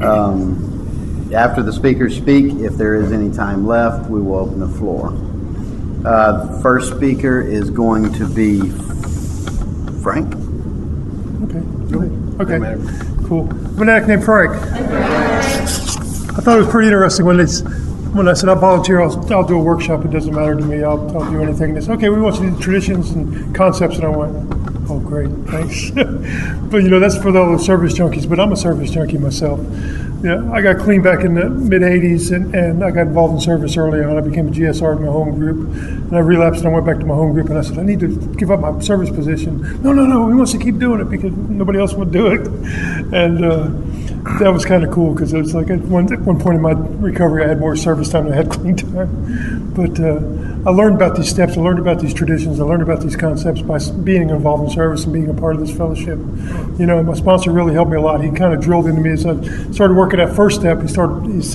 After the speakers speak, if there is any time left, we will open the floor. The first speaker is going to be Frank. Okay, cool. I'm an named Frank. I thought it was pretty interesting when I said I'll volunteer, I'll do a workshop. It doesn't matter to me. I'll do anything. They said, okay, we want you to do traditions and concepts, and I went, oh, great, thanks. But that's for all the service junkies. But I'm a service junkie myself. I got clean back in the mid '80s, and I got involved in service early on. I became a GSR in my home group, and I relapsed and I went back to my home group, and I said, I need to give up my service position. No, we want to keep doing it because nobody else would do it. And that was kind of cool because it was like at one point in my recovery, I had more service time than I had clean time. But I learned about these steps, I learned about these traditions, I learned about these concepts by being involved in service and being a part of this fellowship. My sponsor really helped me a lot. He kind of drilled into me as I started working at first step. He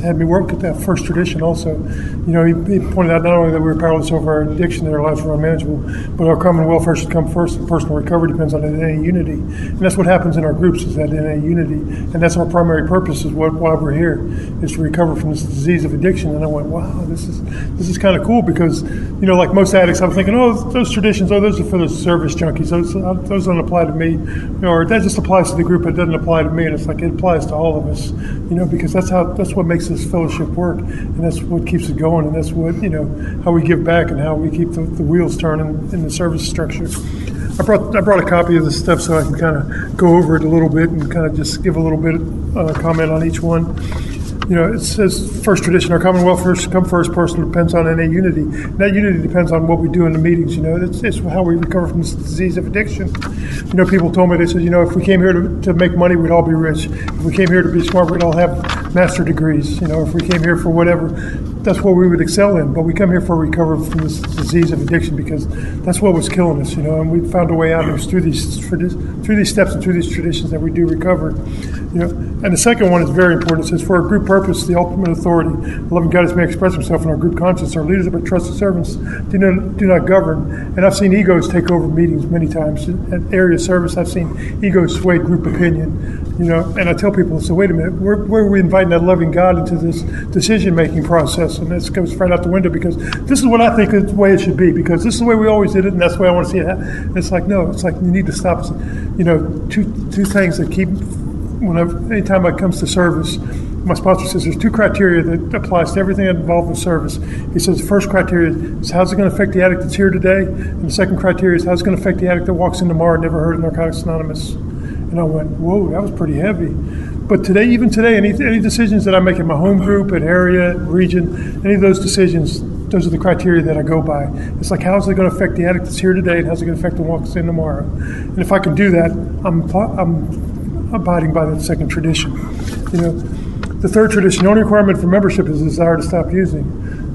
had me work at that first tradition also. He pointed out not only that we were powerless over our addiction and our lives were unmanageable, but our common welfare should come first, and personal recovery depends on NA unity. And that's what happens in our groups, is that NA unity. And that's our primary purpose, is why we're here, is to recover from this disease of addiction. And I went, wow, this is kind of cool because, like most addicts, I'm thinking, those traditions, those are for the service junkies. Those don't apply to me, or that just applies to the group. It doesn't apply to me. And it's like, it applies to all of us, because that's what makes this fellowship work, and that's what keeps it going, and that's what, how we give back and how we keep the wheels turning in the service structure. I brought a copy of this stuff so I can kind of go over it a little bit and kind of just give a little bit of comment on each one. It says, first tradition, our common welfare should come first, personal depends on NA unity. And that unity depends on what we do in the meetings, it's how we recover from this disease of addiction. People told me, they said, if we came here to make money, we'd all be rich. If we came here to be smart, we'd all have master degrees. If we came here for whatever, that's what we would excel in. But we come here for recovery from this disease of addiction because that's what was killing us, and we found a way out. It was through these steps and through these traditions that we do recover. And the second one is very important. It says, for our group purpose, the ultimate authority, the loving guidance may express himself in our group conscience. Our leaders, but trusted servants, do not govern. And I've seen egos take over meetings many times. At area service, I've seen egos sway group opinion. And I tell people, so wait a minute, where are we inviting that loving God into this decision-making process? And this goes right out the window because this is what I think is the way it should be, because this is the way we always did it, and that's the way I want to see it happen. And it's like, no, it's like you need to stop. Two things that keep, anytime it comes to service, my sponsor says there's two criteria that applies to everything involved with service. He says the first criteria is how's it going to affect the addict that's here today, and the second criteria is how's it going to affect the addict that walks in tomorrow and never heard of Narcotics Anonymous. And I went, whoa, that was pretty heavy. But even today, any decisions that I make in my home group, at area, at region, any of those decisions, those are the criteria that I go by. It's like, how's it going to affect the addict that's here today, and how's it going to affect the one walks in tomorrow? And if I can do that, I'm abiding by that second tradition. The third tradition, the only requirement for membership is a desire to stop using.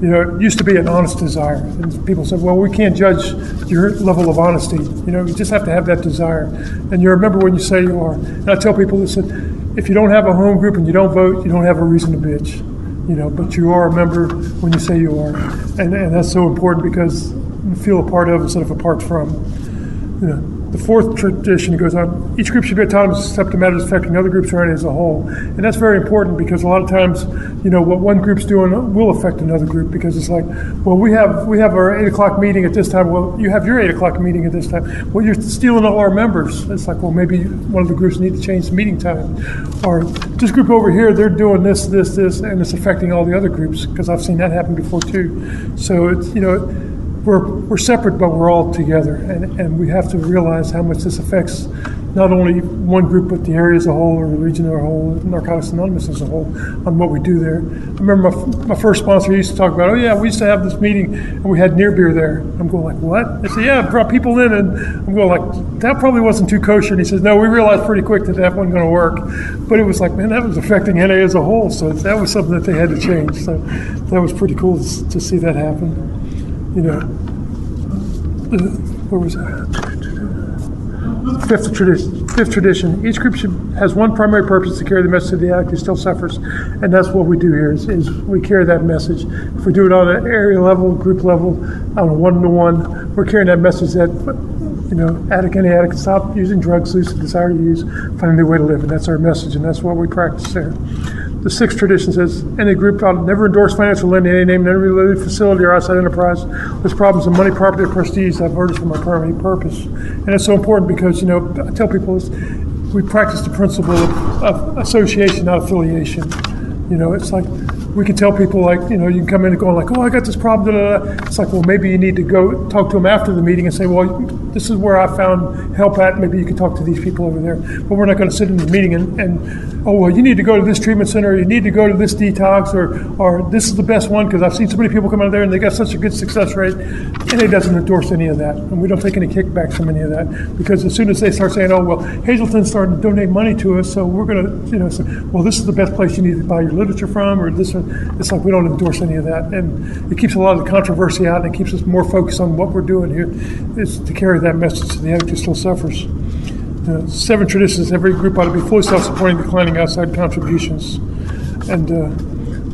It used to be an honest desire. And people said, well, we can't judge your level of honesty. You just have to have that desire. And you're a member when you say you are. And I tell people, listen, if you don't have a home group and you don't vote, you don't have a reason to bitch. But you are a member when you say you are. And that's so important because you feel a part of instead of apart from. The fourth tradition goes on, each group should be autonomous except to matters affecting other groups or as a whole. And that's very important because a lot of times, what one group's doing will affect another group, because it's like, well, we have our 8 o'clock meeting at this time. Well, you have your 8 o'clock meeting at this time. Well, you're stealing all our members. It's like, well, maybe one of the groups need to change the meeting time. Or this group over here, they're doing this, and it's affecting all the other groups, because I've seen that happen before too. So it's, we're separate, but we're all together, and we have to realize how much this affects not only one group, but the area as a whole, or the region as a whole, Narcotics Anonymous as a whole, on what we do there. I remember my first sponsor used to talk about, we used to have this meeting, and we had near beer there. I'm going like, what? They said, yeah, brought people in, and I'm going like, that probably wasn't too kosher. And he says, no, we realized pretty quick that wasn't going to work. But it was like, man, that was affecting NA as a whole, so that was something that they had to change. So that was pretty cool to see that happen. Where was that? Fifth tradition. Each group has one primary purpose: to carry the message to the addict who still suffers, and that's what we do here. Is we carry that message. If we do it on an area level, group level, on a one-to-one, we're carrying that message that any addict can stop using drugs, lose the desire to use, find a new way to live, and that's our message, and that's what we practice there. the sixth tradition says, any group ought to never endorse financial lending, any name, any related facility or outside enterprise with problems of money, property, or prestige that diverted from our primary purpose. And it's so important because, I tell people we practice the principle of association, not affiliation. It's like we can tell people you can come in and go like, oh, I got this problem. Da, da, da. It's like, well, maybe you need to go talk to them after the meeting and say, well, this is where I found help at. Maybe you can talk to these people over there. But we're not going to sit in the meeting and oh, well, you need to go to this treatment center, or you need to go to this detox, or this is the best one because I've seen so many people come out there and they got such a good success rate. And it doesn't endorse any of that. And we don't take any kickbacks from any of that because as soon as they start saying, oh, well, Hazelton's starting to donate money to us, so we're going to, say, well, this is the best place you need to buy your literature from, or this, it's like we don't endorse any of that. And it keeps a lot of the controversy out, and it keeps us more focused on what we're doing here, is to carry that message to the addict who still suffers. 7 traditions, every group ought to be fully self-supporting, declining outside contributions. And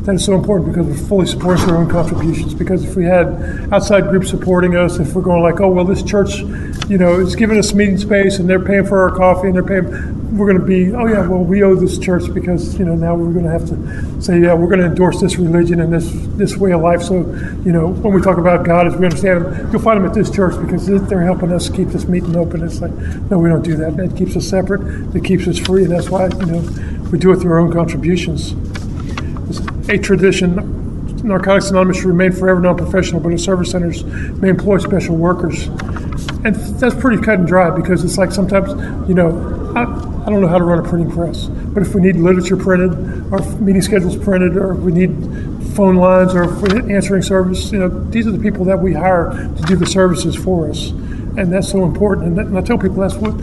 that is so important because we're fully supporting our own contributions. Because if we had outside groups supporting us, if we're going like, oh, well, this church, is giving us meeting space and they're paying for our coffee and they're paying, we're going to be, oh, yeah, well, we owe this church because, now we're going to have to say, yeah, we're going to endorse this religion and this way of life. So, when we talk about God, as we understand them, you'll find them at this church because they're helping us keep this meeting open. It's like, no, we don't do that. It keeps us separate. It keeps us free. And that's why, we do it through our own contributions. 8th tradition, Narcotics Anonymous should remain forever non-professional, but its service centers may employ special workers. And that's pretty cut and dry because it's like sometimes, I don't know how to run a printing press, but if we need literature printed, or meeting schedules printed, or we need phone lines, or if we need answering service, these are the people that we hire to do the services for us. And that's so important. And I tell people that's what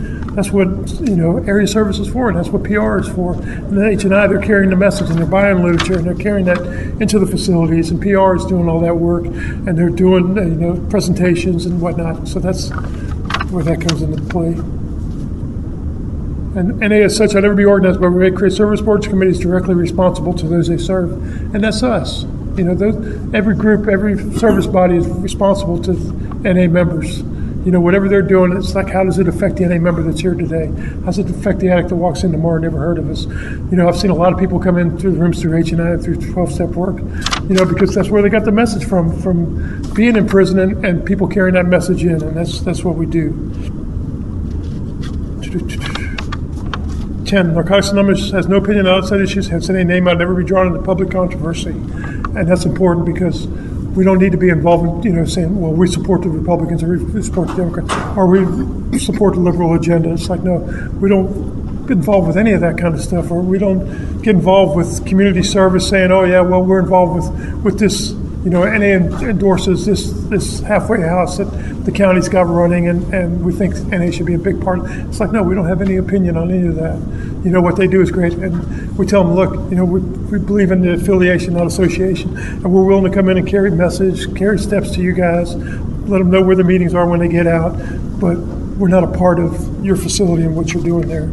area service is for, and that's what PR is for. And then H&I, they're carrying the message, and they're buying literature, and they're carrying that into the facilities, and PR is doing all that work, and they're doing presentations and whatnot. So that's where that comes into play. And NA as such, I'll never be organized, but we may create service boards, committees directly responsible to those they serve. And that's us. Every group, every service body is responsible to NA members. Whatever they're doing, it's like, how does it affect the NA member that's here today? How does it affect the addict that walks in tomorrow and never heard of us? I've seen a lot of people come in through the rooms through H&I and through 12-step work, because that's where they got the message from being in prison and people carrying that message in, and that's what we do. 10, Narcotics Anonymous has no opinion on outside issues, hence any name might never be drawn into public controversy. And that's important because we don't need to be involved in, saying, well, we support the Republicans or we support the Democrats or we support the liberal agenda. It's like, no, we don't get involved with any of that kind of stuff, or we don't get involved with community service saying, oh, yeah, well, we're involved with this, NA endorses this halfway house that the county's got running and we think NA should be a big part of it. It's like, no, we don't have any opinion on any of that. What they do is great. And we tell them, look, we believe in the affiliation, not association. And we're willing to come in and carry message, carry steps to you guys, let them know where the meetings are when they get out. But we're not a part of your facility and what you're doing there.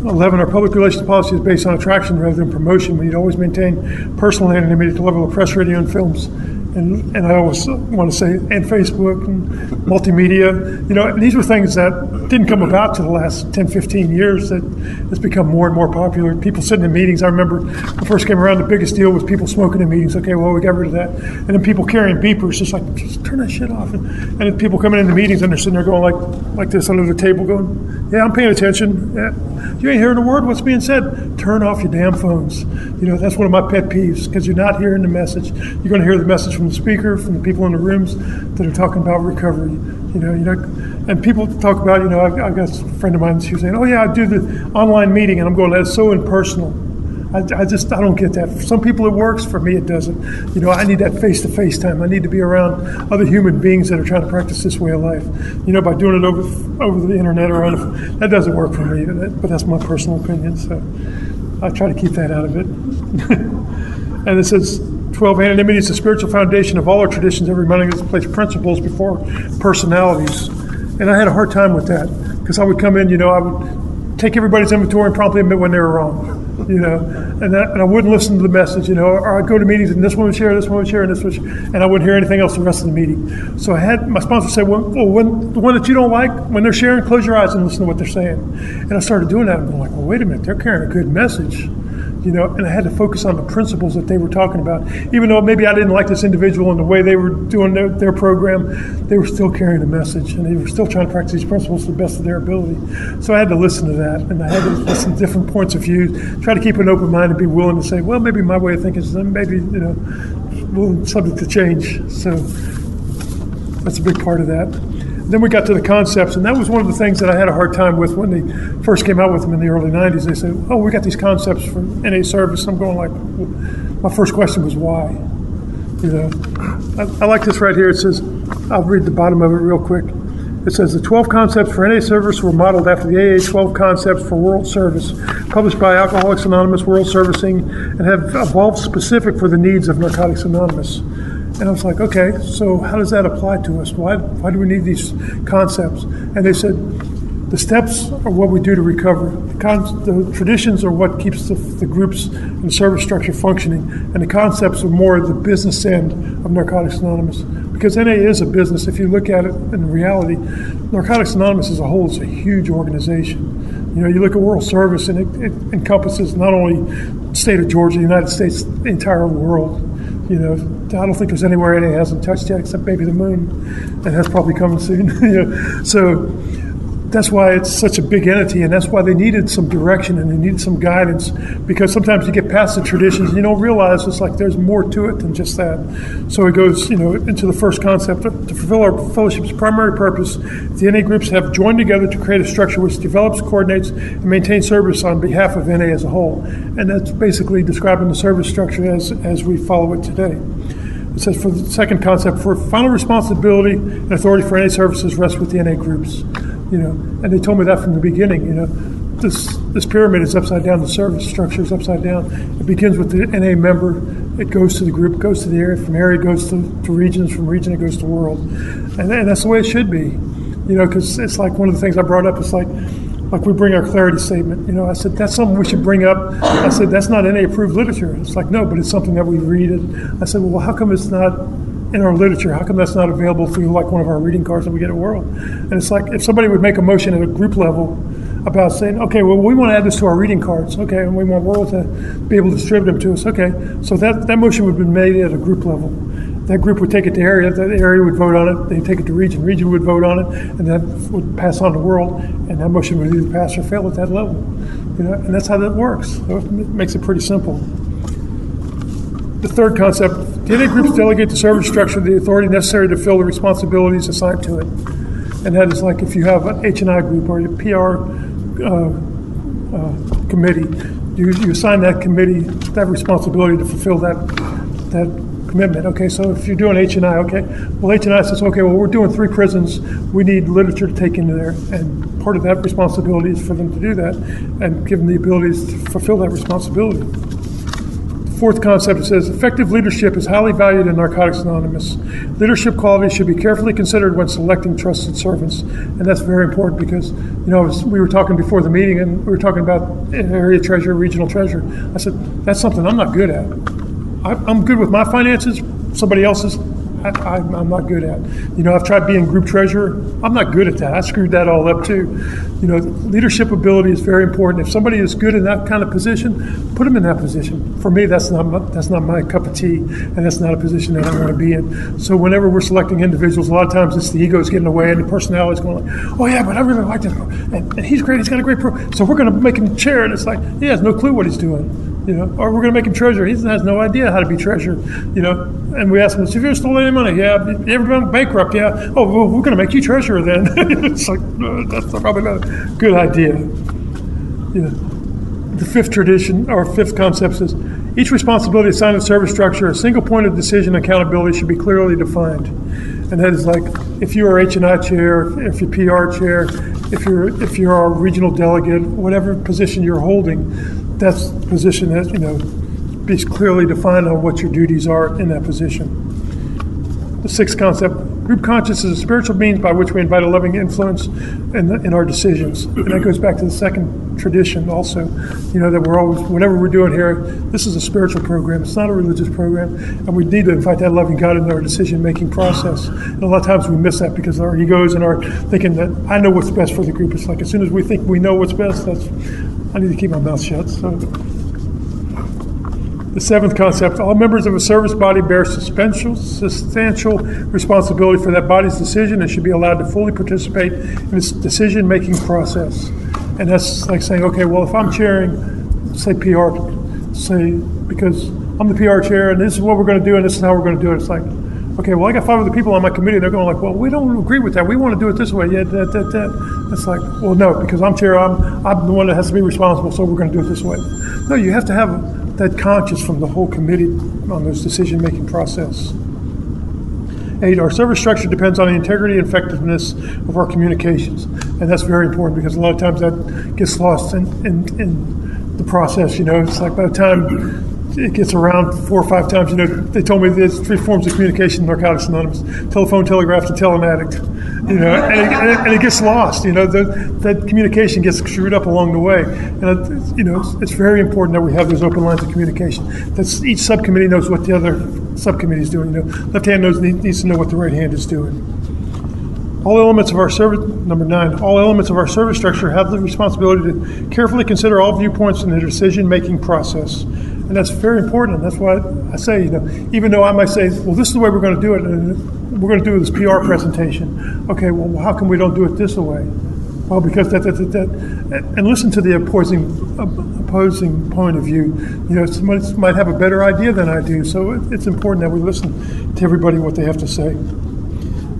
11, our public relations policy is based on attraction rather than promotion. We need to always maintain personal anonymity at the level of press, radio, and films. And I always want to say, and Facebook and multimedia, and these were things that didn't come about to the last 10, 15 years that it's become more and more popular. People sitting in meetings. I remember when I first came around, the biggest deal was people smoking in meetings. Okay, well, we got rid of that. And then people carrying beepers, just turn that shit off. And then people coming into meetings and they're sitting there going like this under the table going, yeah, I'm paying attention. Yeah. You ain't hearing a word. What's being said? Turn off your damn phones. That's one of my pet peeves because you're not hearing the message. You're going to hear the message from the speaker, from the people in the rooms that are talking about recovery. And people talk about, I've got a friend of mine, she was saying, oh yeah, I do the online meeting, and I'm going, that's so impersonal. I don't get that. For some people it works, for me it doesn't. I need that face-to-face time. I need to be around other human beings that are trying to practice this way of life. By doing it over the internet or that doesn't work for me, but that's my personal opinion, so I try to keep that out of it. And it says, 12, anonymity is the spiritual foundation of all our traditions, every reminding us to place principles before personalities. And I had a hard time with that because I would come in, I would take everybody's inventory and promptly admit when they were wrong. And I wouldn't listen to the message, or I'd go to meetings and this one would share, and this would share, and I wouldn't hear anything else the rest of the meeting. So I had my sponsor say, well, when the one that you don't like, when they're sharing, close your eyes and listen to what they're saying. And I started doing that and I'm like, well, wait a minute, they're carrying a good message. And I had to focus on the principles that they were talking about. Even though maybe I didn't like this individual and the way they were doing their program, they were still carrying a message, and they were still trying to practice these principles to the best of their ability. So I had to listen to that, and I had to listen to different points of view, try to keep an open mind and be willing to say, well, maybe my way of thinking is maybe, subject to change. So that's a big part of that. Then we got to the concepts, and that was one of the things that I had a hard time with when they first came out with them in the early 90s. They said, oh, we got these concepts for NA service. I'm going like, my first question was why? I like this right here. It says, I'll read the bottom of it real quick. It says, the 12 concepts for NA service were modeled after the AA 12 concepts for world service, published by Alcoholics Anonymous World Servicing, and have evolved specific for the needs of Narcotics Anonymous. And I was like, okay, so how does that apply to us? Why do we need these concepts? And they said, the steps are what we do to recover. The traditions are what keeps the groups and service structure functioning. And the concepts are more the business end of Narcotics Anonymous. Because NA is a business. If you look at it in reality, Narcotics Anonymous as a whole is a huge organization. You look at World Service, and it encompasses not only the state of Georgia, the United States, the entire world. I don't think there's anywhere NA hasn't touched yet except maybe the moon, and that's probably coming soon. So that's why it's such a big entity, and that's why they needed some direction and they needed some guidance, because sometimes you get past the traditions and you don't realize it's like there's more to it than just that. So it goes, into the first concept, to fulfill our fellowship's primary purpose, the NA groups have joined together to create a structure which develops, coordinates, and maintains service on behalf of NA as a whole. And that's basically describing the service structure as we follow it today. It says for the second concept, for final responsibility and authority for NA services rests with the NA groups. And they told me that from the beginning. This pyramid is upside down. The service structure is upside down. It begins with the NA member. It goes to the group. It goes to the area. From area, it goes to regions. From region, it goes to world. And that's the way it should be. Because it's like one of the things I brought up. It's like we bring our clarity statement. I said that's something we should bring up. I said that's not NA approved literature. It's like no, but it's something that we read. I said, well, how come it's not in our literature? How come that's not available through like one of our reading cards that we get at World? And it's like if somebody would make a motion at a group level about saying, okay, well, we want to add this to our reading cards, okay, and we want World to be able to distribute them to us, okay. So that motion would have been made at a group level. That group would take it to area, that area would vote on it, they'd take it to region would vote on it, and that would pass on to World, and that motion would either pass or fail at that level. And that's how that works. So it makes it pretty simple. The third concept, the NA groups delegate the service structure the authority necessary to fill the responsibilities assigned to it. And that is like if you have an H&I group or your PR committee, you assign that committee that responsibility to fulfill that commitment. Okay, so if you're doing H&I, okay, well, H&I says, okay, well, we're doing 3 prisons. We need literature to take into there. And part of that responsibility is for them to do that and give them the abilities to fulfill that responsibility. Fourth concept, it says, effective leadership is highly valued in Narcotics Anonymous. Leadership qualities should be carefully considered when selecting trusted servants. And that's very important because, we were talking before the meeting and we were talking about area treasurer, regional treasurer. I said, that's something I'm not good at. I'm good with my finances, somebody else's, I'm not good at. I've tried being group treasurer. I'm not good at that. I screwed that all up too. Leadership ability is very important. If somebody is good in that kind of position, put them in that position. For me, that's not my cup of tea, and that's not a position that I want to be in. So whenever we're selecting individuals, a lot of times it's the ego's getting away and the personality is going like, oh yeah, but I really like this, and he's great. He's got a great program. So we're going to make him chair, and it's like he has no clue what he's doing. Or we're going to make him treasurer. He has no idea how to be treasurer, And we ask him, have you ever stolen any money? Yeah. You ever been bankrupt? Yeah. Oh, well, we're going to make you treasurer then. It's like, that's probably not a good idea. The fifth tradition, or fifth concept says, each responsibility assigned to service structure, a single point of decision and accountability should be clearly defined. And that is like, if you are H&I chair, if you're PR chair, if you're our regional delegate, whatever position you're holding, that's the position that, be clearly defined on what your duties are in that position. The sixth concept, group conscience is a spiritual means by which we invite a loving influence in our decisions. And that goes back to the second tradition also, that we're always, whatever we're doing here, this is a spiritual program. It's not a religious program. And we need to invite that loving God into our decision-making process. And a lot of times we miss that because of our egos and our thinking that I know what's best for the group. It's like as soon as we think we know what's best, I need to keep my mouth shut. So The seventh concept, all members of a service body bear substantial responsibility for that body's decision and should be allowed to fully participate in its decision-making process. And that's like saying, okay, well, if I'm chairing, say PR, because I'm the PR chair and this is what we're going to do and this is how we're going to do it. It's like, okay, well, I got 5 other people on my committee and they're going like, well, we don't agree with that. We want to do it this way. Yeah, that. It's like, well, no, because I'm chair, I'm the one that has to be responsible, so we're going to do it this way. No, you have to have that conscience from the whole committee on this decision-making process. 8, our service structure depends on the integrity and effectiveness of our communications. And that's very important because a lot of times that gets lost in the process. It's like by the time it gets around 4 or 5 times, they told me there's 3 forms of communication in Narcotics Anonymous: telephone, telegraph, and telemaddict. And it gets lost. That communication gets screwed up along the way. And it's very important that we have those open lines of communication. That's each subcommittee knows what the other subcommittee is doing. Left hand needs to know what the right hand is doing. All elements of our service, number 9, all elements of our service structure have the responsibility to carefully consider all viewpoints in the decision-making process. And that's very important. And that's why I say, even though I might say, well, this is the way we're going to do it, and we're going to do this PR presentation. Okay, well, how come we don't do it this way? Well, because that, and listen to the opposing point of view. Somebody might have a better idea than I do, so it's important that we listen to everybody what they have to say.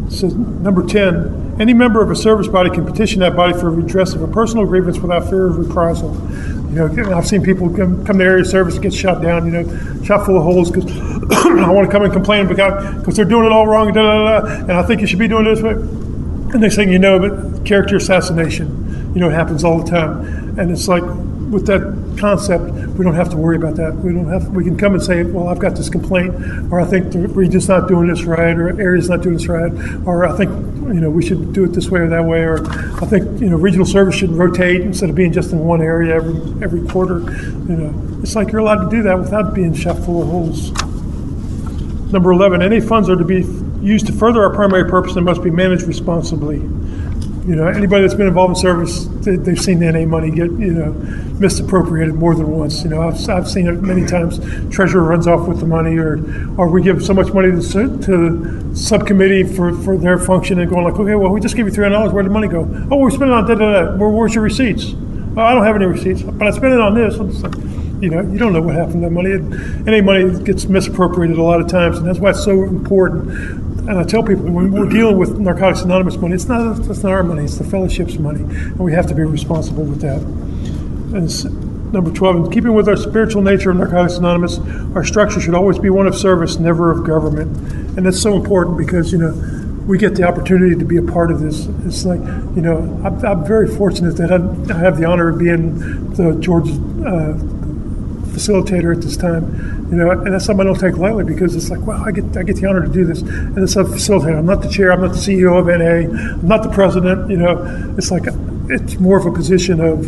So, number 10, any member of a service body can petition that body for redress of a personal grievance without fear of reprisal. I've seen people come to area service and get shot down, shot full of holes because I want to come and complain because they're doing it all wrong, and I think you should be doing it this way. And they're saying, but character assassination, happens all the time. And it's like, with that concept, we don't have to worry about that. We can come and say, well, I've got this complaint, or I think the region's not doing this right, or area's not doing this right, or I think, we should do it this way or that way, or I think, regional service should rotate instead of being just in one area every quarter. It's like you're allowed to do that without being shot full of holes. Number 11, any funds are to be used to further our primary purpose and must be managed responsibly. Anybody that's been involved in service, they've seen NA money get, misappropriated more than once. I've seen it many times. Treasurer runs off with the money, or we give so much money to the subcommittee for their function and going like, okay, well, we just gave you $300. Where'd the money go? Oh, we're spending it on da-da-da. Where's your receipts? Oh, I don't have any receipts, but I spent it on this. You don't know what happened to that money. NA money gets misappropriated a lot of times, and that's why it's so important. And I tell people, when we're dealing with Narcotics Anonymous money, that's not our money, it's the fellowship's money, and we have to be responsible with that. And number 12, in keeping with our spiritual nature of Narcotics Anonymous, our structure should always be one of service, never of government. And that's so important because, we get the opportunity to be a part of this. It's like, I'm very fortunate that I have the honor of being the Georgia facilitator at this time. And that's something I don't take lightly because it's like, wow, I get the honor to do this. And it's a facilitator. I'm not the chair. I'm not the CEO of NA. I'm not the president. It's like it's more of a position of,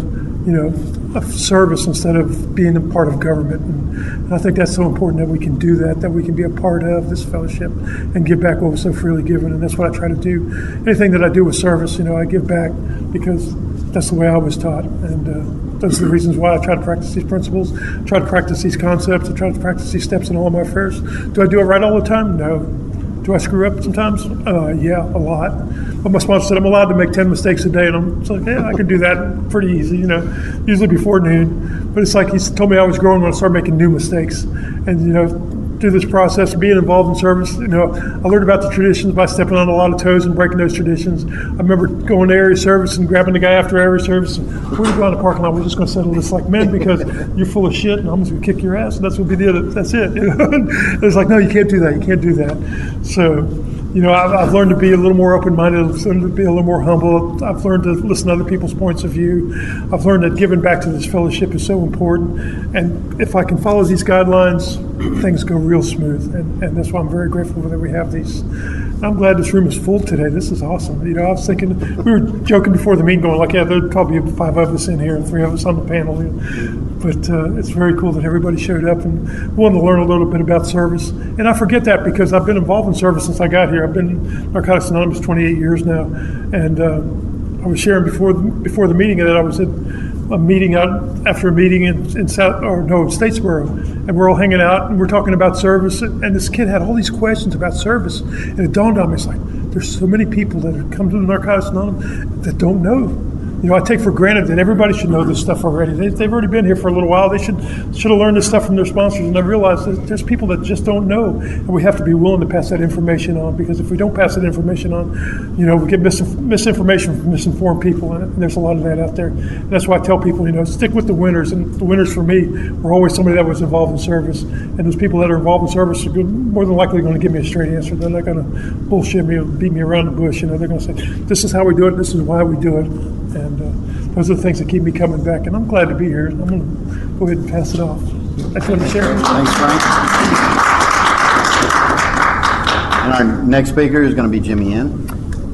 of service instead of being a part of government. And I think that's so important that we can do that we can be a part of this fellowship and give back what was so freely given. And that's what I try to do. Anything that I do with service, I give back because that's the way I was taught. And those are the reasons why I try to practice these principles, try to practice these concepts, I try to practice these steps in all of my affairs. Do I do it right all the time? No. Do I screw up sometimes? Yeah, a lot. But my sponsor said I'm allowed to make 10 mistakes a day, and I'm like, yeah, I can do that pretty easy, usually before noon. But it's like he told me I was growing when I started making new mistakes. And, through this process of being involved in service, I learned about the traditions by stepping on a lot of toes and breaking those traditions. I remember going to area service and grabbing the guy after area service. We're going to go on the parking lot. We're just going to settle this like men because you're full of shit and I'm just going to kick your ass. And that's what we did. That's it. It's like, no, you can't do that. You can't do that. So, I've learned to be a little more open-minded. I've learned to be a little more humble. I've learned to listen to other people's points of view. I've learned that giving back to this fellowship is so important. And if I can follow these guidelines, things go real smooth. And that's why I'm very grateful that we have these. I'm glad this room is full today. This is awesome. I was thinking, we were joking before the meeting going like, yeah, there'd probably be 5 of us in here and 3 of us on the panel. But it's very cool that everybody showed up and wanted to learn a little bit about service. And I forget that because I've been involved in service since I got here. I've been in Narcotics Anonymous 28 years now. And I was sharing before the meeting that I was at a meeting out after a meeting in Statesboro, and we're all hanging out and we're talking about service. And this kid had all these questions about service, and it dawned on me, it's like there's so many people that have come to the Narcotics Anonymous that don't know. I take for granted that everybody should know this stuff already. They've already been here for a little while. They should have learned this stuff from their sponsors. And I realize that there's people that just don't know, and we have to be willing to pass that information on. Because if we don't pass that information on, we get misinformation from misinformed people, and there's a lot of that out there. And that's why I tell people, stick with the winners. And the winners for me were always somebody that was involved in service. And those people that are involved in service are more than likely going to give me a straight answer. They're not going to bullshit me or beat me around the bush. They're going to say, "This is how we do it. This is why we do it." And those are the things that keep me coming back, and I'm glad to be here. I'm going to go ahead and pass it off. Thanks for sharing. Thanks, Frank. And our next speaker is going to be Jimmy N.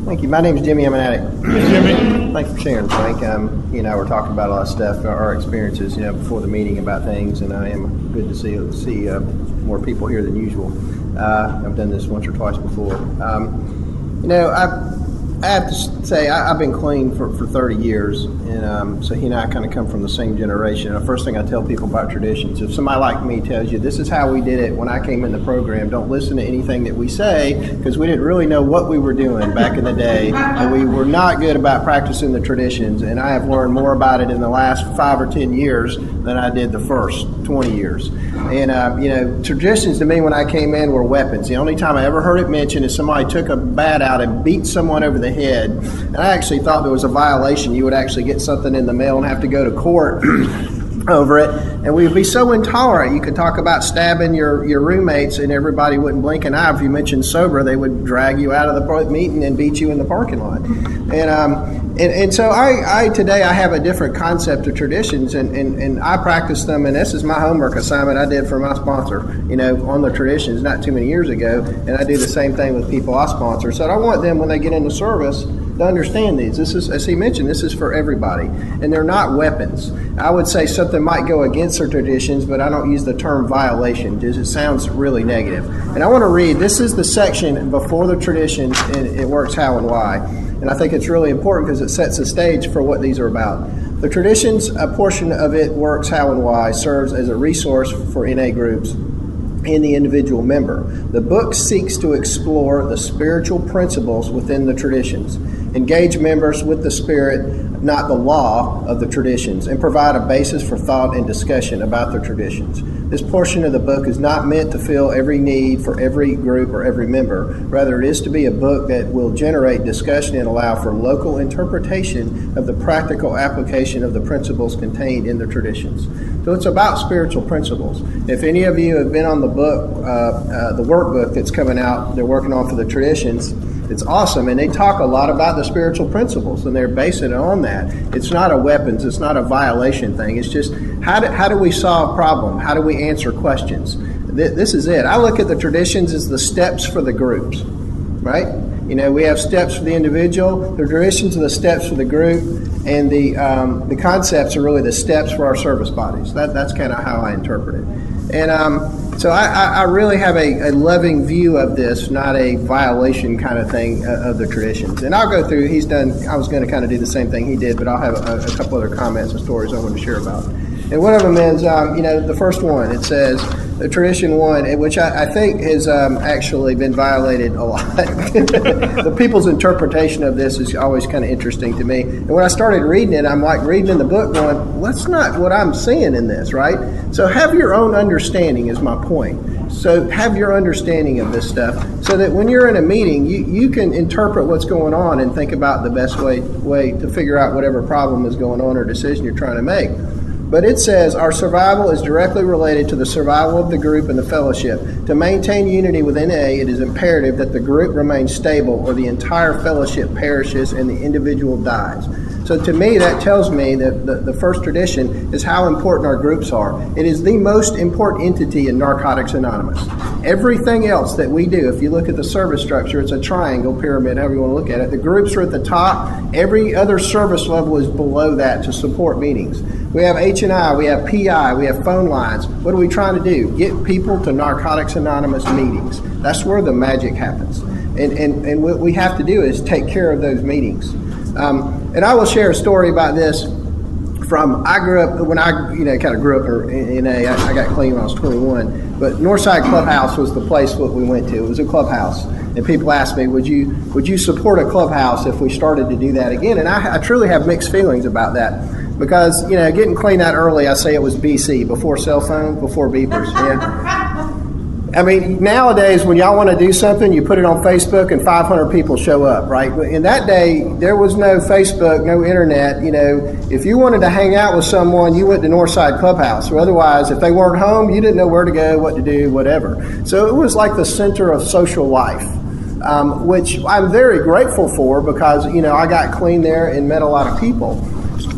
Thank you. My name is Jimmy. I'm an addict. Hey, Jimmy. Thanks for sharing, Frank. We're talking about a lot of stuff, our experiences, before the meeting about things, and I am good to see more people here than usual. I've done this once or twice before. I have to say, I've been clean for 30 years, and so he and I kind of come from the same generation. And the first thing I tell people about traditions, if somebody like me tells you, this is how we did it when I came in the program, don't listen to anything that we say, because we didn't really know what we were doing back in the day, and we were not good about practicing the traditions. And I have learned more about it in the last 5 or 10 years than I did the first 20 years. And, traditions to me when I came in were weapons. The only time I ever heard it mentioned is somebody took a bat out and beat someone over the head. And I actually thought there was a violation. You would actually get something in the mail and have to go to court over it. And we would be so intolerant. You could talk about stabbing your roommates and everybody wouldn't blink an eye. If you mentioned sober, they would drag you out of the meeting and beat you in the parking lot. And so today I have a different concept of traditions, and I practice them, and this is my homework assignment I did for my sponsor, on the traditions not too many years ago, and I do the same thing with people I sponsor. So I want them, when they get into service, to understand these. This is, as he mentioned, this is for everybody, and they're not weapons. I would say something might go against their traditions, but I don't use the term violation, because it sounds really negative. And I want to read, this is the section before the traditions, and it works how and why. And I think it's really important because it sets the stage for what these are about. The traditions, a portion of it works how and why, serves as a resource for NA groups and the individual member. The book seeks to explore the spiritual principles within the traditions, engage members with the spirit, not the law of the traditions, and provide a basis for thought and discussion about the traditions. This portion of the book is not meant to fill every need for every group or every member. Rather, it is to be a book that will generate discussion and allow for local interpretation of the practical application of the principles contained in the traditions. So it's about spiritual principles. If any of you have been on the book, the workbook that's coming out, they're working on for the traditions, it's awesome, and they talk a lot about the spiritual principles, and they're basing it on that. It's not a weapons, it's not a violation thing. It's just how do we solve problem? How do we answer questions? This is it. I look at the traditions as the steps for the groups, right? We have steps for the individual. The traditions are the steps for the group, and the concepts are really the steps for our service bodies. That's kind of how I interpret it. And so I really have a loving view of this, not a violation kind of thing of the traditions. And I'll go through, I was going to kind of do the same thing he did, but I'll have a couple other comments and stories I want to share about. And one of them is, the first one, it says, the tradition one, which I think has actually been violated a lot. The people's interpretation of this is always kind of interesting to me. And when I started reading it, I'm like reading in the book going, well, that's not what I'm seeing in this, right? So have your own understanding is my point. So have your understanding of this stuff so that when you're in a meeting, you can interpret what's going on and think about the best way to figure out whatever problem is going on or decision you're trying to make. But it says, our survival is directly related to the survival of the group and the fellowship. To maintain unity within NA, it is imperative that the group remains stable or the entire fellowship perishes and the individual dies. So to me, that tells me that the first tradition is how important our groups are. It is the most important entity in Narcotics Anonymous. Everything else that we do, if you look at the service structure, it's a triangle, pyramid, however you want to look at it. The groups are at the top. Every other service level is below that to support meetings. We have H&I, we have PI, we have phone lines. What are we trying to do? Get people to Narcotics Anonymous meetings. That's where the magic happens. And what we have to do is take care of those meetings. And I will share a story about this I grew up, when I, kind of grew up in NA, I got clean when I was 21, but Northside Clubhouse was the place that we went to. It was a clubhouse. And people asked me, would you support a clubhouse if we started to do that again? And I truly have mixed feelings about that. Because, getting clean that early, I say it was BC, before cell phones, before beepers. Yeah. I mean, nowadays, when y'all want to do something, you put it on Facebook and 500 people show up, right? In that day, there was no Facebook, no internet. If you wanted to hang out with someone, you went to Northside Clubhouse. Or otherwise, if they weren't home, you didn't know where to go, what to do, whatever. So it was like the center of social life, which I'm very grateful for because, I got clean there and met a lot of people.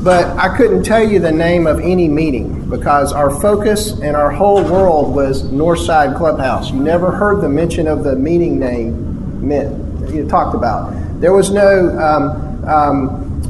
But I couldn't tell you the name of any meeting because our focus and our whole world was Northside Clubhouse. You never heard the mention of the meeting name you talked about. There was no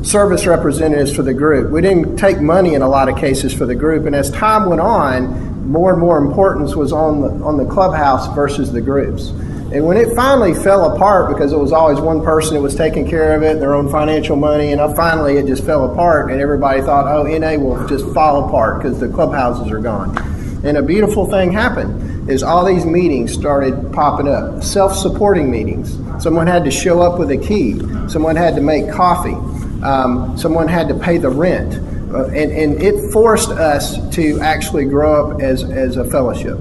service representatives for the group. We didn't take money in a lot of cases for the group. And as time went on, more and more importance was on the clubhouse versus the groups. And when it finally fell apart, because it was always one person that was taking care of it, their own financial money, and finally it just fell apart, and everybody thought, oh, NA will just fall apart because the clubhouses are gone. And a beautiful thing happened is all these meetings started popping up, self-supporting meetings. Someone had to show up with a key. Someone had to make coffee. Someone had to pay the rent. And it forced us to actually grow up as a fellowship.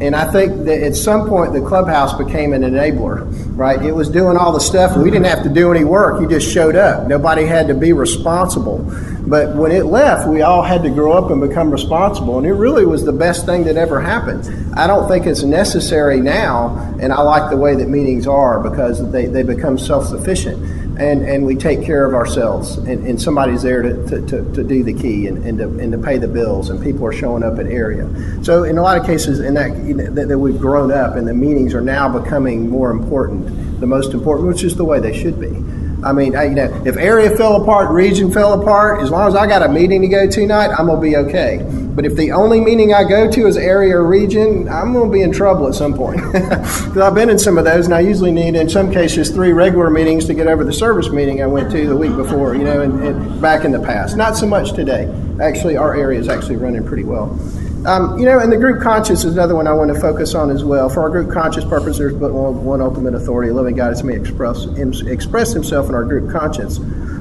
And I think that at some point the clubhouse became an enabler, right? It was doing all the stuff. We didn't have to do any work. You just showed up. Nobody had to be responsible. But when it left, we all had to grow up and become responsible. And it really was the best thing that ever happened. I don't think it's necessary now, and I like the way that meetings are because they become self-sufficient. And we take care of ourselves, and somebody's there to do the key and to pay the bills, and people are showing up at area. So in a lot of cases, that we've grown up, and the meetings are now becoming more important, the most important, which is the way they should be. I mean, if area fell apart, region fell apart, as long as I got a meeting to go to tonight, I'm going to be okay. But if the only meeting I go to is area or region, I'm going to be in trouble at some point. Because I've been in some of those, and I usually need, in some cases, 3 regular meetings to get over the service meeting I went to the week before, and back in the past. Not so much today. Actually, our area is actually running pretty well. And the group conscience is another one I want to focus on as well. For our group conscience purpose, there's but one ultimate authority. A living God is me express himself in our group conscience.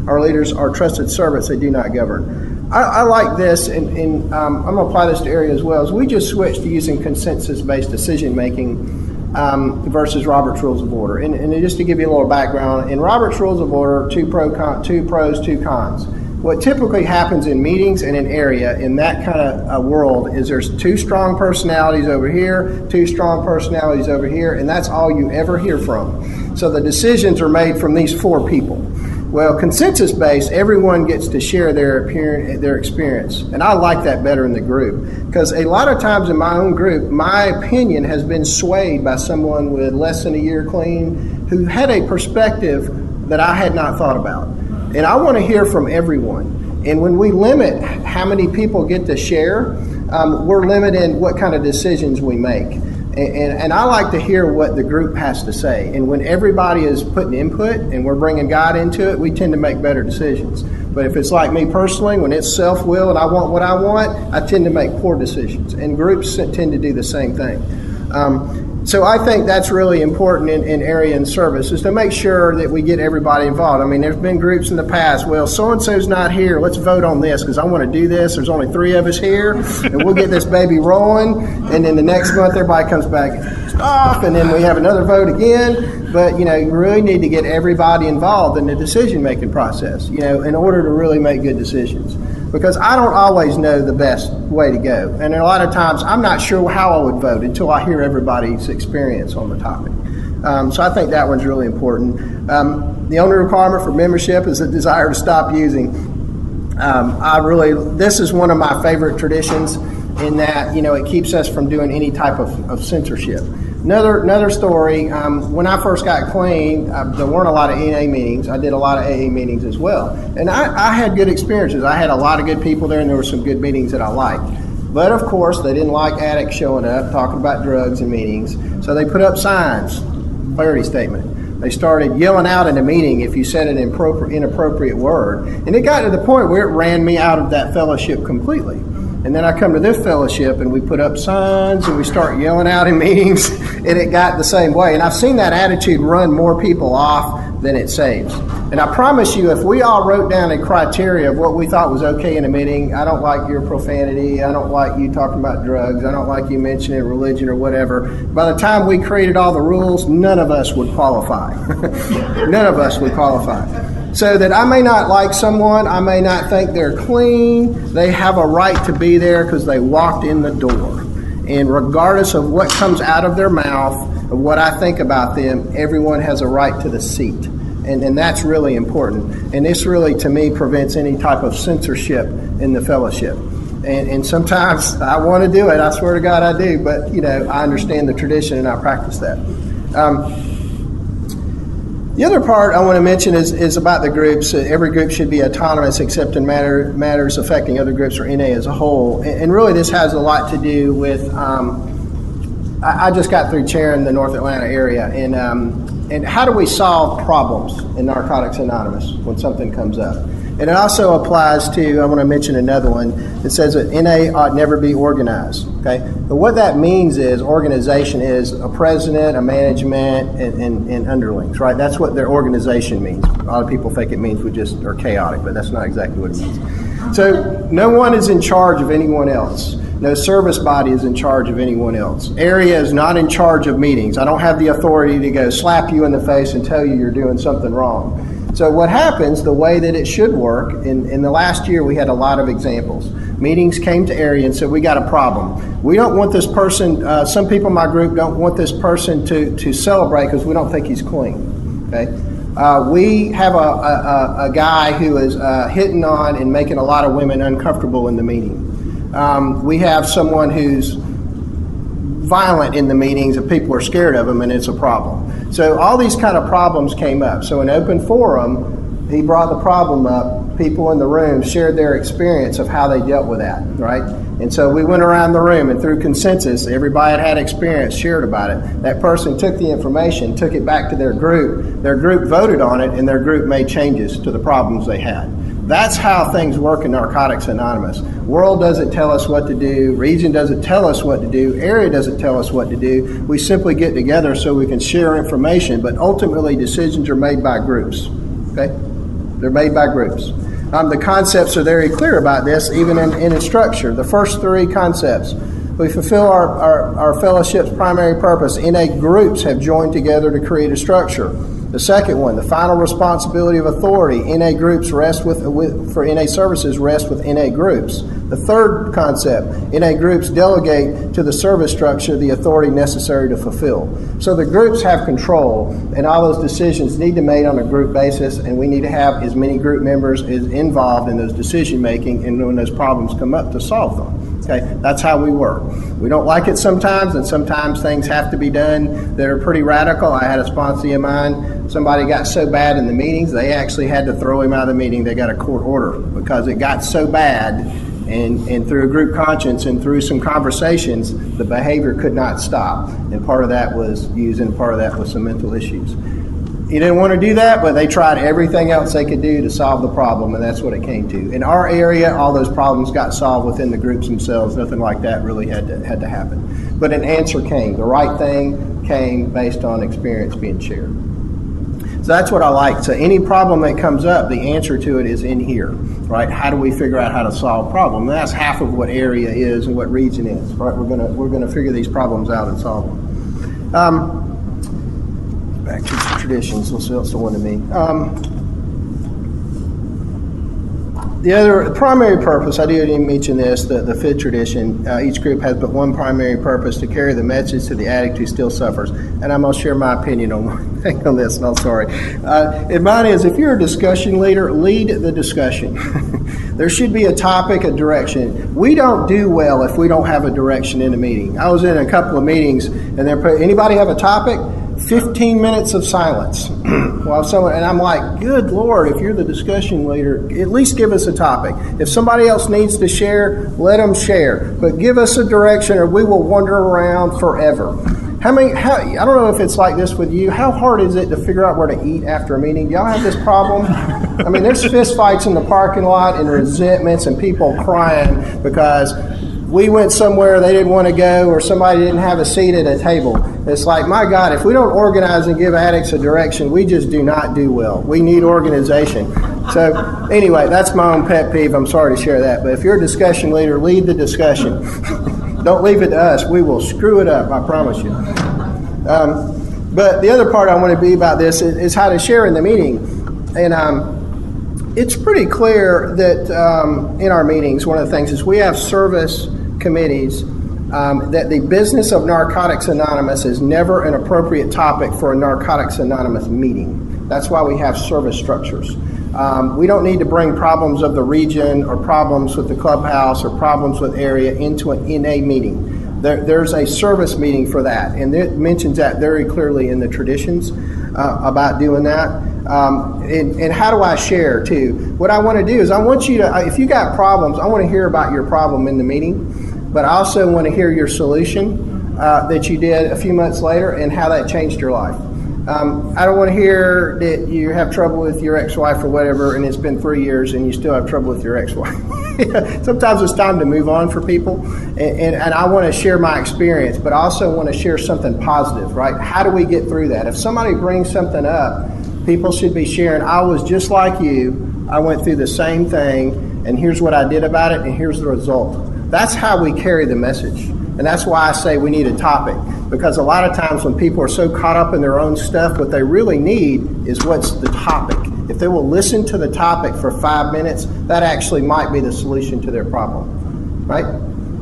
Our leaders are trusted servants. They do not govern. I like this, and I'm going to apply this to area as well. As we just switched to using consensus-based decision-making versus Robert's Rules of Order. And just to give you a little background, in Robert's Rules of Order, 2 pros, 2 cons. What typically happens in meetings and in area in that kind of world is there's 2 strong personalities over here, 2 strong personalities over here, and that's all you ever hear from. So the decisions are made from these 4 people. Well, consensus-based, everyone gets to share their experience, and I like that better in the group because a lot of times in my own group, my opinion has been swayed by someone with less than a year clean who had a perspective that I had not thought about. And I want to hear from everyone. And when we limit how many people get to share, we're limiting what kind of decisions we make. And I like to hear what the group has to say. And when everybody is putting input and we're bringing God into it, we tend to make better decisions. But if it's like me personally, when it's self-will and I want what I want, I tend to make poor decisions. And groups tend to do the same thing. So I think that's really important in area and service is to make sure that we get everybody involved. I mean, there's been groups in the past, well, so-and-so's not here. Let's vote on this because I want to do this. There's only 3 of us here, and we'll get this baby rolling. And then the next month, everybody comes back and off, and then we have another vote again. But, you really need to get everybody involved in the decision-making process, in order to really make good decisions. Because I don't always know the best way to go. And a lot of times, I'm not sure how I would vote until I hear everybody's experience on the topic. So I think that one's really important. The only requirement for membership is a desire to stop using. This is one of my favorite traditions in that, it keeps us from doing any type of censorship. Another story, when I first got clean, there weren't a lot of NA meetings. I did a lot of AA meetings as well. And I had good experiences. I had a lot of good people there, and there were some good meetings that I liked. But, of course, they didn't like addicts showing up, talking about drugs in meetings. So they put up signs, clarity statement. They started yelling out in a meeting if you said an inappropriate word. And it got to the point where it ran me out of that fellowship completely. And then I come to this fellowship and we put up signs and we start yelling out in meetings, and it got the same way. And I've seen that attitude run more people off than it saves. And I promise you, if we all wrote down a criteria of what we thought was okay in a meeting, I don't like your profanity, I don't like you talking about drugs, I don't like you mentioning religion or whatever, by the time we created all the rules, none of us would qualify. None of us would qualify. So that I may not like someone, I may not think they're clean, they have a right to be there because they walked in the door. And regardless of what comes out of their mouth, of what I think about them, everyone has a right to the seat. And that's really important. And this really, to me, prevents any type of censorship in the fellowship. And sometimes I want to do it. I swear to God I do. But, I understand the tradition and I practice that. The other part I want to mention is about the groups. Every group should be autonomous except in matters affecting other groups or NA as a whole. And really this has a lot to do with, I just got through chairing the North Atlanta area. And how do we solve problems in Narcotics Anonymous when something comes up? And it also applies to, I want to mention another one, that says that NA ought never be organized. Okay, but what that means is organization is a president, a management, and underlings, right? That's what their organization means. A lot of people think it means we just are chaotic, but that's not exactly what it means. So no one is in charge of anyone else. No service body is in charge of anyone else. Area is not in charge of meetings. I don't have the authority to go slap you in the face and tell you you're doing something wrong. So what happens, the way that it should work, in the last year we had a lot of examples. Meetings came to area and said, we got a problem. We don't want this person, some people in my group don't want this person to celebrate because we don't think he's clean. Okay? We have a guy who is hitting on and making a lot of women uncomfortable in the meeting. We have someone who's violent in the meetings and people are scared of him and it's a problem. So all these kind of problems came up. So in open forum, he brought the problem up. People in the room shared their experience of how they dealt with that, right? And so we went around the room and through consensus, everybody had experience, shared about it. That person took the information, took it back to their group voted on it, and their group made changes to the problems they had. That's how things work in Narcotics Anonymous. World doesn't tell us what to do. Region doesn't tell us what to do. Area doesn't tell us what to do. We simply get together so we can share information, but ultimately decisions are made by groups. Okay? They're made by groups. The concepts are very clear about this, even in its structure. The first three concepts. We fulfill our fellowship's primary purpose. NA groups have joined together to create a structure. The second one, the final responsibility of authority. NA groups rest for NA services rest with NA groups. The third concept, NA groups delegate to the service structure the authority necessary to fulfill. So the groups have control, and all those decisions need to be made on a group basis, and we need to have as many group members as involved in those decision making and when those problems come up to solve them. Okay, that's how we work. We don't like it sometimes, and sometimes things have to be done that are pretty radical. I had a sponsee of mine, somebody got so bad in the meetings, they actually had to throw him out of the meeting. They got a court order because it got so bad, and through a group conscience and through some conversations, the behavior could not stop. And part of that was using, part of that was some mental issues. He didn't want to do that, but they tried everything else they could do to solve the problem, and that's what it came to. In our area, all those problems got solved within the groups themselves. Nothing like that really had to happen. But an answer came. The right thing came based on experience being shared. So that's what I like. So any problem that comes up, the answer to it is in here, right? How do we figure out how to solve a problem? And that's half of what area is and what region is, right? We're gonna figure these problems out and solve them. Back to some traditions. Let's see what's the one to me. The primary purpose, I didn't mention this, the fifth tradition, each group has but one primary purpose, to carry the message to the addict who still suffers. And I'm going to share my opinion on one thing on this, and I'm sorry. And mine is, if you're a discussion leader, lead the discussion. There should be a topic, a direction. We don't do well if we don't have a direction in a meeting. I was in a couple of meetings, and anybody have a topic? 15 minutes of silence. And I'm like, good Lord, if you're the discussion leader, at least give us a topic. If somebody else needs to share, let them share. But give us a direction or we will wander around forever. I don't know if it's like this with you. How hard is it to figure out where to eat after a meeting? Do y'all have this problem? I mean, there's fist fights in the parking lot and resentments and people crying because we went somewhere they didn't want to go or somebody didn't have a seat at a table. It's like, my God, if we don't organize and give addicts a direction, we just do not do well. We need organization. So anyway, that's my own pet peeve. I'm sorry to share that. But if you're a discussion leader, lead the discussion. Don't leave it to us. We will screw it up, I promise you. But the other part I want to be about this is how to share in the meeting. And it's pretty clear that in our meetings, one of the things is we have service committees that the business of Narcotics Anonymous is never an appropriate topic for a Narcotics Anonymous meeting. That's why we have service structures. We don't need to bring problems of the region or problems with the clubhouse or problems with area into an NA meeting. There's a service meeting for that, and it mentions that very clearly in the traditions about doing that. And how do I share too? What I want to do is I want you to, if you got problems, I want to hear about your problem in the meeting, but I also want to hear your solution that you did a few months later and how that changed your life. I don't want to hear that you have trouble with your ex-wife or whatever, and it's been 3 years and you still have trouble with your ex-wife. Sometimes it's time to move on for people, and I want to share my experience, but I also want to share something positive, right? How do we get through that? If somebody brings something up, people should be sharing, I was just like you, I went through the same thing, and here's what I did about it, and here's the result. That's how we carry the message. And that's why I say we need a topic, because a lot of times when people are so caught up in their own stuff, what they really need is what's the topic. If they will listen to the topic for 5 minutes, that actually might be the solution to their problem, right?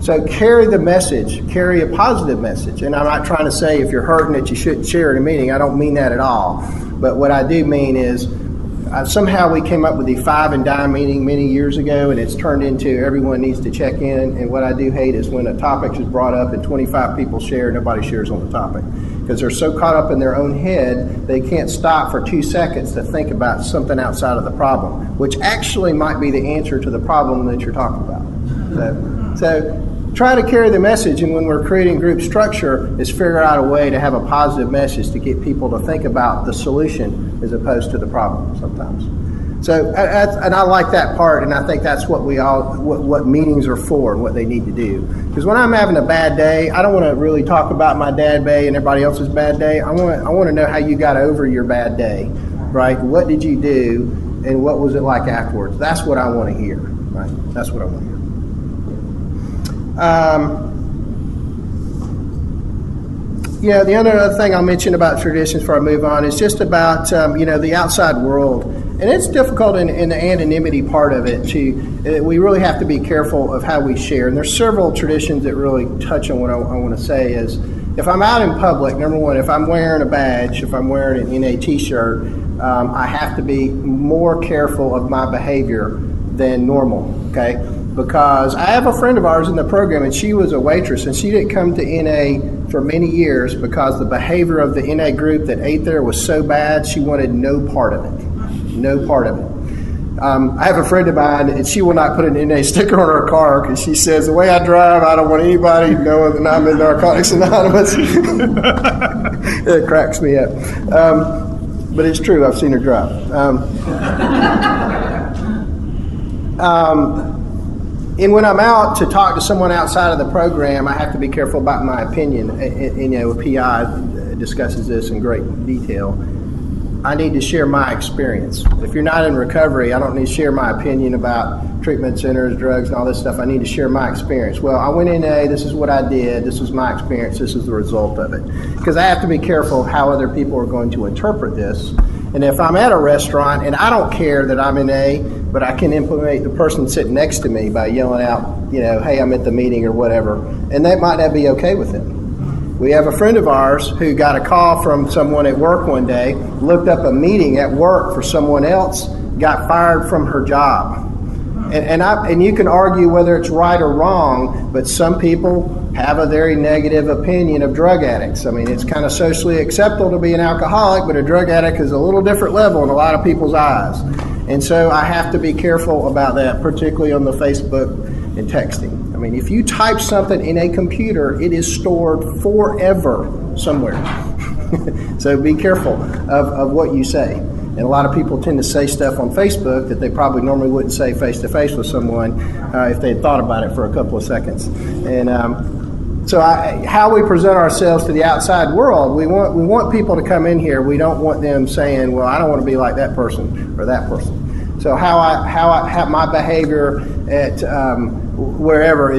So carry the message, carry a positive message. And I'm not trying to say if you're hurting that you shouldn't share in a meeting. I don't mean that at all. But what I do mean is somehow we came up with the 5 and dime meeting many years ago, and it's turned into everyone needs to check in. And what I do hate is when a topic is brought up and 25 people share, nobody shares on the topic. Because they're so caught up in their own head, they can't stop for 2 seconds to think about something outside of the problem, which actually might be the answer to the problem that you're talking about. So try to carry the message, and when we're creating group structure, is figure out a way to have a positive message to get people to think about the solution as opposed to the problem sometimes. So, and I like that part, and I think that's what what meetings are for and what they need to do. Because when I'm having a bad day, I don't want to really talk about my bad day and everybody else's bad day. I want to know how you got over your bad day, right? What did you do, and what was it like afterwards? That's what I want to hear, right? That's what I want to hear. The other thing I'll mention about traditions before I move on is just about, the outside world. And it's difficult in the anonymity part of it we really have to be careful of how we share. And there's several traditions that really touch on what I want to say is, if I'm out in public, number one, if I'm wearing a badge, if I'm wearing an NA t-shirt, I have to be more careful of my behavior than normal, okay? Because I have a friend of ours in the program, and she was a waitress, and she didn't come to NA for many years because the behavior of the NA group that ate there was so bad, she wanted no part of it. No part of it. I have a friend of mine, and she will not put an NA sticker on her car because she says, the way I drive, I don't want anybody knowing that I'm in Narcotics Anonymous. It cracks me up. But it's true, I've seen her drive. And when I'm out to talk to someone outside of the program, I have to be careful about my opinion. PI discusses this in great detail. I need to share my experience. If you're not in recovery, I don't need to share my opinion about treatment centers, drugs, and all this stuff. I need to share my experience. Well, I went in NA, this is what I did, this was my experience, this is the result of it. Because I have to be careful how other people are going to interpret this. And if I'm at a restaurant and I don't care that I'm in A, but I can implement the person sitting next to me by yelling out, hey, I'm at the meeting or whatever, and that might not be okay with them. We have a friend of ours who got a call from someone at work one day, looked up a meeting at work for someone else, got fired from her job. And you can argue whether it's right or wrong, but some people have a very negative opinion of drug addicts. I mean, it's kind of socially acceptable to be an alcoholic, but a drug addict is a little different level in a lot of people's eyes. And so I have to be careful about that, particularly on the Facebook and texting. I mean, if you type something in a computer, it is stored forever somewhere. So be careful of what you say. And a lot of people tend to say stuff on Facebook that they probably normally wouldn't say face-to-face with someone if they had thought about it for a couple of seconds. And how we present ourselves to the outside world, we want people to come in here. We don't want them saying, well, I don't want to be like that person or that person. So how I have my behavior at wherever,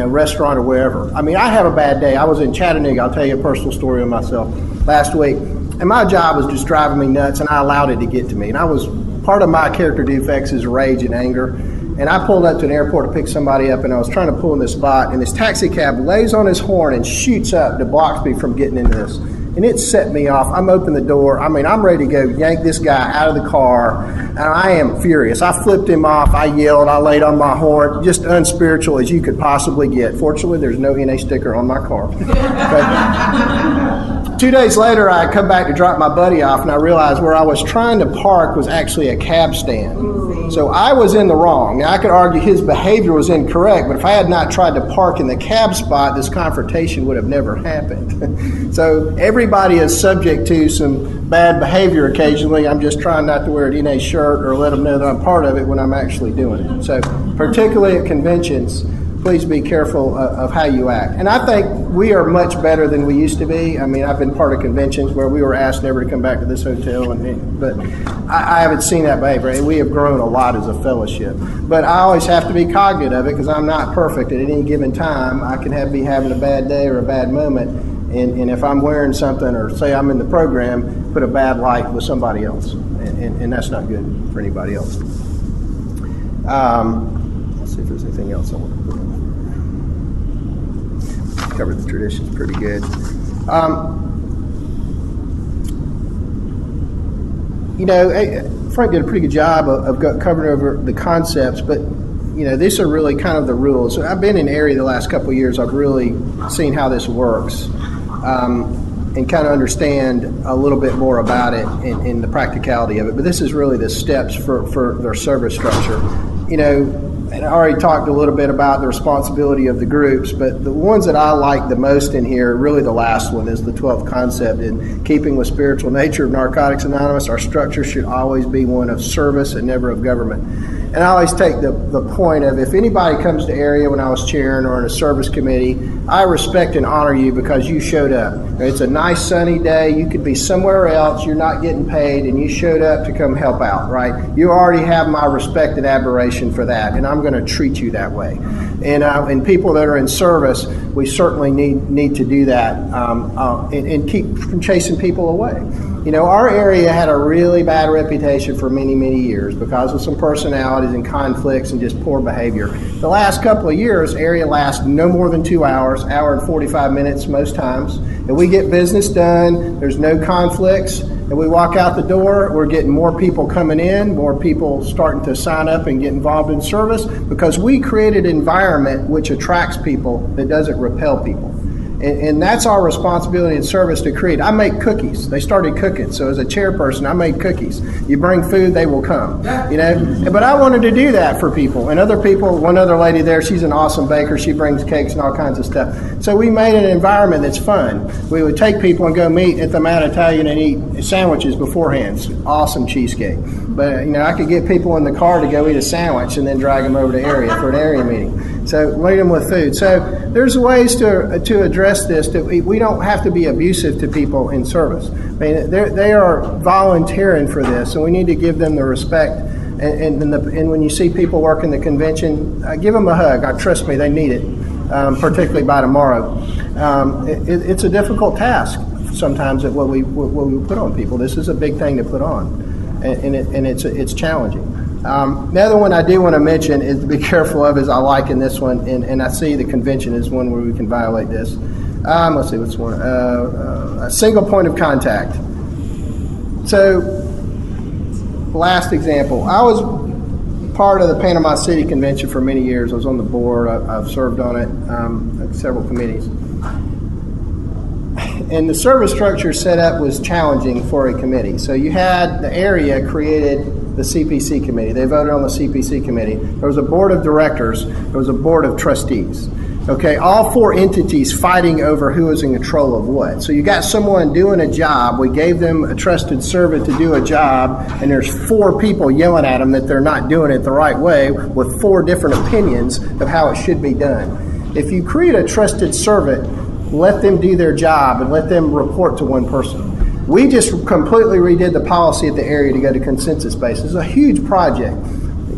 restaurant or wherever. I mean, I have a bad day. I was in Chattanooga. I'll tell you a personal story of myself last week. And my job was just driving me nuts, and I allowed it to get to me. And part of my character defects is rage and anger. And I pulled up to an airport to pick somebody up, and I was trying to pull in this spot, and this taxi cab lays on his horn and shoots up to block me from getting into this. And it set me off. I'm open the door. I mean, I'm ready to go yank this guy out of the car. And I am furious. I flipped him off. I yelled. I laid on my horn. Just unspiritual as you could possibly get. Fortunately, there's no NA sticker on my car. But 2 days later, I come back to drop my buddy off, and I realized where I was trying to park was actually a cab stand. So I was in the wrong. Now, I could argue his behavior was incorrect, but if I had not tried to park in the cab spot, this confrontation would have never happened. So everybody is subject to some bad behavior occasionally. I'm just trying not to wear a DNA shirt or let them know that I'm part of it when I'm actually doing it. So particularly at conventions, please be careful of how you act. And I think we are much better than we used to be. I mean, I've been part of conventions where we were asked never to come back to this hotel, but I haven't seen that behavior, and we have grown a lot as a fellowship. But I always have to be cognizant of it because I'm not perfect at any given time. I can be having a bad day or a bad moment, and if I'm wearing something or say I'm in the program, put a bad light with somebody else, and that's not good for anybody else. Let's see if there's anything else I want to put on. Covered the traditions pretty good. Frank did a pretty good job of covering over the concepts, but these are really kind of the rules. So I've been in the area the last couple of years. I've really seen how this works and kind of understand a little bit more about it and the practicality of it. But this is really the steps for their service structure. And I already talked a little bit about the responsibility of the groups, but the ones that I like the most in here, really the last one, is the 12th concept. In keeping with spiritual nature of Narcotics Anonymous, our structure should always be one of service and never of government. And I always take the point of, if anybody comes to area when I was chairing or in a service committee, I respect and honor you because you showed up. It's a nice sunny day. You could be somewhere else. You're not getting paid, and you showed up to come help out, right? You already have my respect and admiration for that, and I'm going to treat you that way. And people that are in service, we certainly need to do that and keep from chasing people away. Our area had a really bad reputation for many, many years because of some personalities and conflicts and just poor behavior. The last couple of years, area lasts no more than 2 hours, hour and 45 minutes most times. And we get business done, there's no conflicts, and we walk out the door, we're getting more people coming in, more people starting to sign up and get involved in service because we created an environment which attracts people that doesn't repel people. And that's our responsibility in service to create. I make cookies. They started cooking. So as a chairperson, I made cookies. You bring food, they will come. But I wanted to do that for people. And other people, one other lady there, she's an awesome baker. She brings cakes and all kinds of stuff. So we made an environment that's fun. We would take people and go meet at the Mad Italian and eat sandwiches beforehand. Awesome cheesecake. But I could get people in the car to go eat a sandwich and then drag them over to area for an area meeting. So lead them with food. So there's ways to address this. That we don't have to be abusive to people in service. I mean, they are volunteering for this, and we need to give them the respect. And when you see people working the convention, give them a hug. Trust me, they need it, particularly by tomorrow. It's a difficult task sometimes at what we put on people. This is a big thing to put on, and it's challenging. The other one I do want to mention is to be careful of is I like in this one, and I see the convention is one where we can violate this. Let's see, what's one? A single point of contact. So, last example. I was part of the Panama City Convention for many years. I was on the board. I've served on it, several committees. And the service structure set up was challenging for a committee. So you had the area created the CPC committee. They voted on the CPC committee. There was a board of directors. There was a board of trustees. Okay, all four entities fighting over who is in control of what. So you got someone doing a job. We gave them a trusted servant to do a job, and there's four people yelling at them that they're not doing it the right way with four different opinions of how it should be done. If you create a trusted servant, let them do their job and let them report to one person. We just completely redid the policy at the area to go to consensus basis. It's a huge project.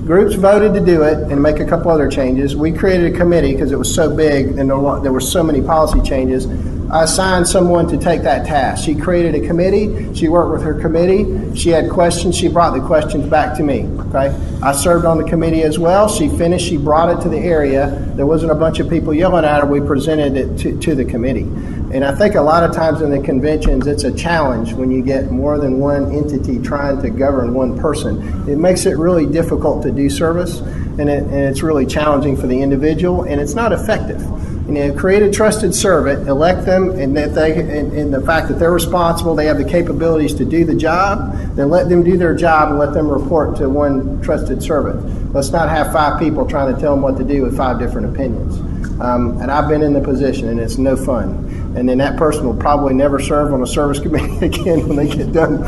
Groups voted to do it and make a couple other changes. We created a committee because it was so big and there were so many policy changes. I assigned someone to take that task. She created a committee. She worked with her committee. She had questions. She brought the questions back to me. Okay, I served on the committee as well. She finished. She brought it to the area. There wasn't a bunch of people yelling at her. We presented it to the committee. And I think a lot of times in the conventions, it's a challenge when you get more than one entity trying to govern one person. It makes it really difficult to do service, and it's really challenging for the individual, and it's not effective. Create a trusted servant, elect them, and that and the fact that they're responsible, they have the capabilities to do the job, then let them do their job and let them report to one trusted servant. Let's not have five people trying to tell them what to do with five different opinions. And I've been in the position, and it's no fun. And then that person will probably never serve on a service committee again when they get done,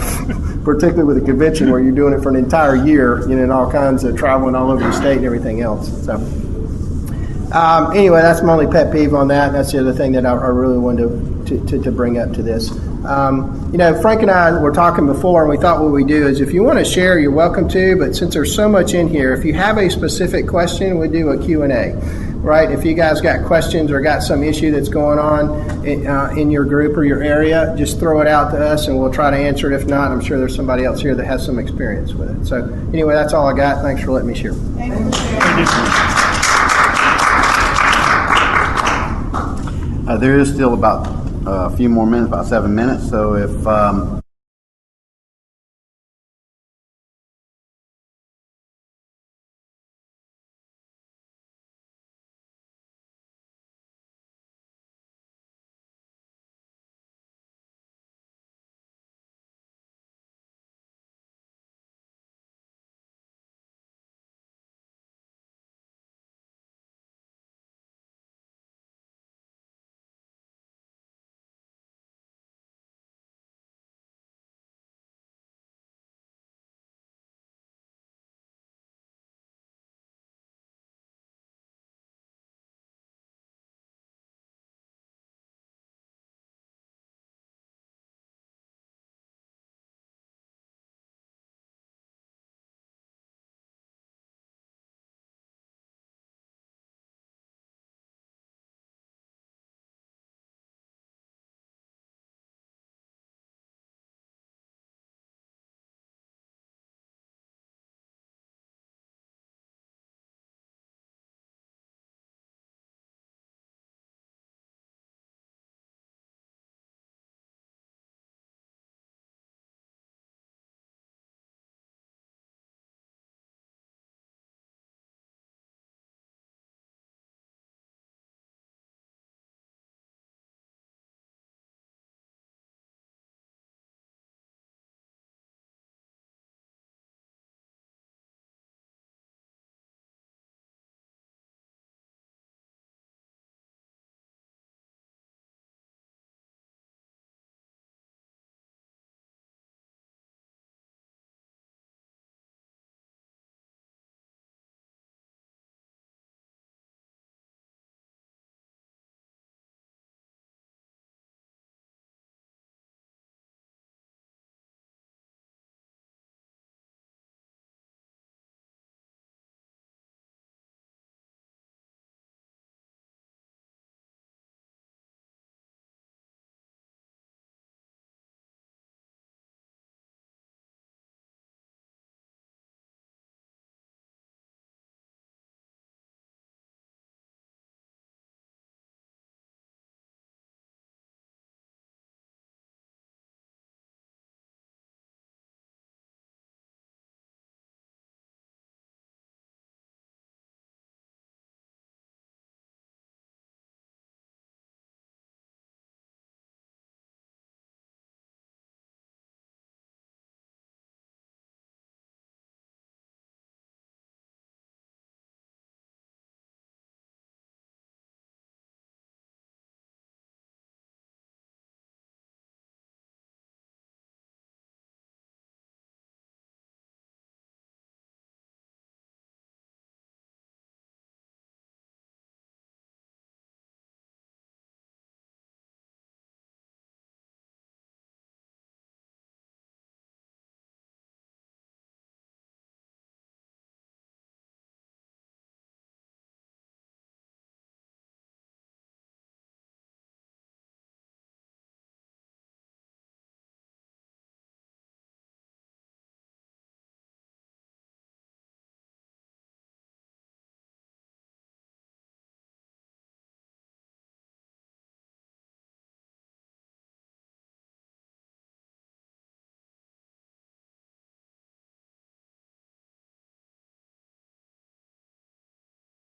particularly with a convention where you're doing it for an entire year, and all kinds of traveling all over the state and everything else. So anyway, that's my only pet peeve on that. That's the other thing that I really wanted to bring up to this. Frank and I were talking before, and we thought what we do is if you want to share, you're welcome to, but since there's so much in here, if you have a specific question, we do a Q&A. Right, if you guys got questions or got some issue that's going on in your group or your area, just throw it out to us and we'll try to answer it. If not, I'm sure there's somebody else here that has some experience with it. So anyway, that's all I got. Thanks for letting me share. There is still about a few more minutes, about 7 minutes. So if